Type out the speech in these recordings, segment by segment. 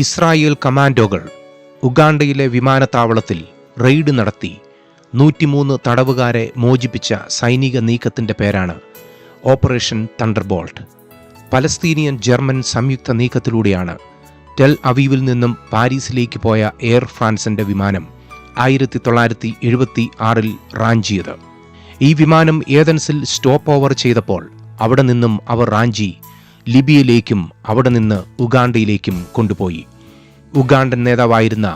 Israel കമാൻഡോകൾ ഉഗാണ്ടയിലെ വിമാനത്താവളത്തിൽ raid നടത്തി 103 തടവുകാരെ മോചിപ്പിച്ച സൈനിക നീക്കത്തിൻ്റെ പേരാണ് ഓപ്പറേഷൻ തണ്ടർബോൾട്ട്. പലസ്തീനിയൻ ജർമ്മൻ സംയുക്ത നീക്കത്തിലൂടെയാണ് ടെൽ അവീവിൽ നിന്നും പാരീസിലേക്ക് പോയ എയർ ഫ്രാൻസിൻ്റെ വിമാനം 1976 റാഞ്ചിയത്. ഈ വിമാനം ഏതൻസിൽ സ്റ്റോപ്പ് ഓവർ ചെയ്തപ്പോൾ അവിടെ നിന്നും അവർ റാഞ്ചി ലിബിയയിലേക്കും അവിടെ നിന്ന് ഉഗാണ്ടയിലേക്കും കൊണ്ടുപോയി. ഉഗാണ്ടൻ നേതാവായിരുന്ന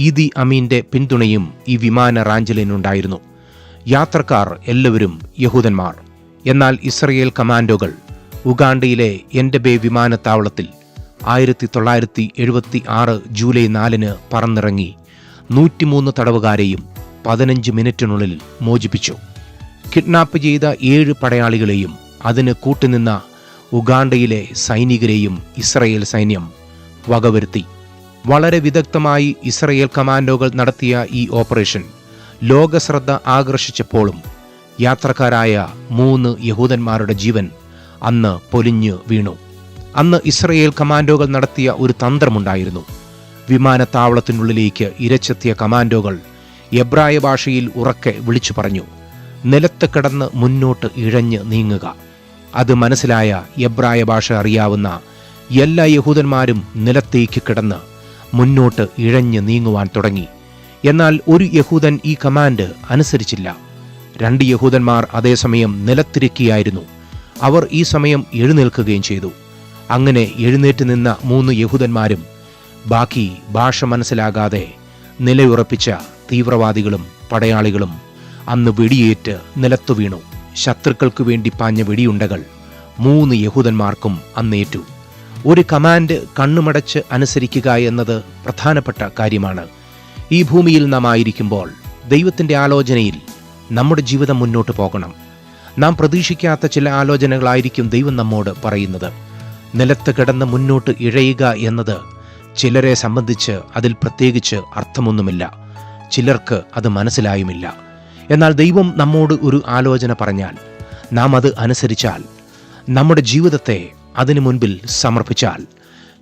ഈദി അമീൻ്റെ പിന്തുണയും ഈ വിമാന റാഞ്ചലിനുണ്ടായിരുന്നു. യാത്രക്കാർ എല്ലാവരും യഹൂദന്മാർ. എന്നാൽ ഇസ്രയേൽ കമാൻഡോകൾ ഉഗാണ്ടയിലെ എൻഡബെ വിമാനത്താവളത്തിൽ 1976 ജൂലൈ 4 പറന്നിറങ്ങി 103 തടവുകാരെയും 15 മിനിറ്റിനുള്ളിൽ മോചിപ്പിച്ചു. കിഡ്നാപ്പ് ചെയ്ത 7 പടയാളികളെയും അതിന് കൂട്ടുനിന്ന ഉഗാണ്ടയിലെ സൈനികരെയും ഇസ്രയേൽ സൈന്യം വകവരുത്തി. വളരെ വിദഗ്ധമായി ഇസ്രയേൽ കമാൻഡോകൾ നടത്തിയ ഈ ഓപ്പറേഷൻ ലോകശ്രദ്ധ ആകർഷിച്ചപ്പോഴും യാത്രക്കാരായ 3 യഹൂദന്മാരുടെ ജീവൻ അന്ന് പൊലിഞ്ഞു വീണു. അന്ന് ഇസ്രയേൽ കമാൻഡോകൾ നടത്തിയ ഒരു തന്ത്രമുണ്ടായിരുന്നു. വിമാനത്താവളത്തിനുള്ളിലേക്ക് ഇരച്ചെത്തിയ കമാൻഡോകൾ എബ്രായ ഭാഷയിൽ ഉറക്കെ വിളിച്ചു പറഞ്ഞു, നിലത്ത് കിടന്ന് മുന്നോട്ട് ഇഴഞ്ഞ് നീങ്ങുക. അത് മനസ്സിലായ എബ്രായ ഭാഷ അറിയാവുന്ന എല്ലാ യഹൂദന്മാരും നിലത്തേക്ക് കിടന്ന് മുന്നോട്ട് ഇഴഞ്ഞ് നീങ്ങുവാൻ തുടങ്ങി. എന്നാൽ ഒരു യഹൂദൻ ഈ കമാൻഡ് അനുസരിച്ചില്ല. 2 യഹൂദന്മാർ അതേസമയം നിലത്തിരിക്കുകയായിരുന്നു. അവർ ഈ സമയം എഴുന്നേൽക്കുകയും ചെയ്തു. അങ്ങനെ എഴുന്നേറ്റ് നിന്ന 3 യഹൂദന്മാരും ബാക്കി ഭാഷ മനസ്സിലാകാതെ നിലയുറപ്പിച്ച തീവ്രവാദികളും പടയാളികളും അന്ന് വെടിയേറ്റ് നിലത്തു വീണു. ശത്രുക്കൾക്ക് വേണ്ടി പാഞ്ഞ വെടിയുണ്ടകൾ 3 യഹൂദന്മാർക്കും അന്നേറ്റു. ഒരു കമാൻഡ് കണ്ണുമടച്ച് അനുസരിക്കുക എന്നത് പ്രധാനപ്പെട്ട കാര്യമാണ്. ഈ ഭൂമിയിൽ നാം ആയിരിക്കുമ്പോൾ ദൈവത്തിൻ്റെ ആലോചനയിൽ നമ്മുടെ ജീവിതം മുന്നോട്ട് പോകണം. നാം പ്രതീക്ഷിക്കാത്ത ചില ആലോചനകളായിരിക്കും ദൈവം നമ്മോട് പറയുന്നത്. നിലത്ത് കിടന്ന് മുന്നോട്ട് ഇഴയുക എന്നത് ചിലരെ സംബന്ധിച്ച് അതിൽ പ്രത്യേകിച്ച് അർത്ഥമൊന്നുമില്ല. ചിലർക്ക് അത് മനസ്സിലായുമില്ല. എന്നാൽ ദൈവം നമ്മോട് ഒരു ആലോചന പറഞ്ഞാൽ നാം അത് അനുസരിച്ചാൽ, നമ്മുടെ ജീവിതത്തെ അതിനു മുൻപിൽ സമർപ്പിച്ചാൽ,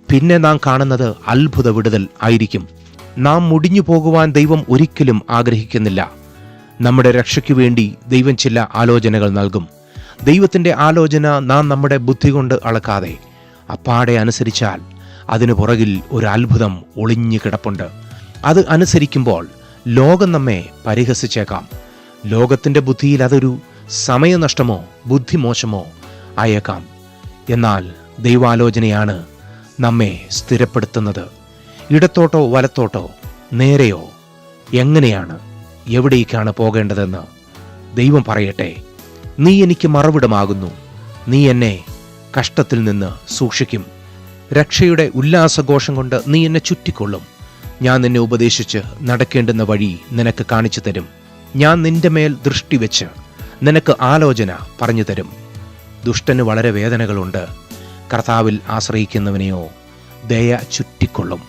പിന്നെ നാം കാണുന്നത് അത്ഭുത വിടുതൽ ആയിരിക്കും. നാം മുടിഞ്ഞു പോകുവാൻ ദൈവം ഒരിക്കലും ആഗ്രഹിക്കുന്നില്ല. നമ്മുടെ രക്ഷയ്ക്കു വേണ്ടി ദൈവം ചില ആലോചനകൾ നൽകും. ദൈവത്തിൻ്റെ ആലോചന നാം നമ്മുടെ ബുദ്ധി കൊണ്ട് അളക്കാതെ അപ്പാടെ അനുസരിച്ചാൽ അതിനു പുറകിൽ ഒരു അത്ഭുതം ഒളിഞ്ഞു കിടപ്പുണ്ട്. അത് അനുസരിക്കുമ്പോൾ ലോകം നമ്മെ പരിഹസിച്ചേക്കാം. ലോകത്തിൻ്റെ ബുദ്ധിയിൽ അതൊരു സമയനഷ്ടമോ ബുദ്ധിമോശമോ ആയേക്കാം. എന്നാൽ ദൈവാലോചനയാണ് നമ്മെ സ്ഥിരപ്പെടുത്തുന്നത്. ഇടത്തോട്ടോ വലത്തോട്ടോ നേരെയോ എങ്ങനെയാണ് എവിടേക്കാണ് പോകേണ്ടതെന്ന് ദൈവം പറയട്ടെ. നീ എനിക്ക് മറവിടമാകുന്നു, നീ എന്നെ കഷ്ടത്തിൽ നിന്ന് സൂക്ഷിക്കും. രക്ഷയുടെ ഉല്ലാസഘോഷം കൊണ്ട് നീ എന്നെ ചുറ്റിക്കൊള്ളും. ഞാൻ നിന്നെ ഉപദേശിച്ച് നടക്കേണ്ടുന്ന വഴി നിനക്ക് കാണിച്ചു തരും. ഞാൻ നിന്റെ മേൽ ദൃഷ്ടി വെച്ച് നിനക്ക് ആലോചന പറഞ്ഞു തരും. ദുഷ്ടന് വളരെ വേദനകളുണ്ട്, കർത്താവിൽ ആശ്രയിക്കുന്നവനെയോ ദയ ചുറ്റിക്കൊള്ളും.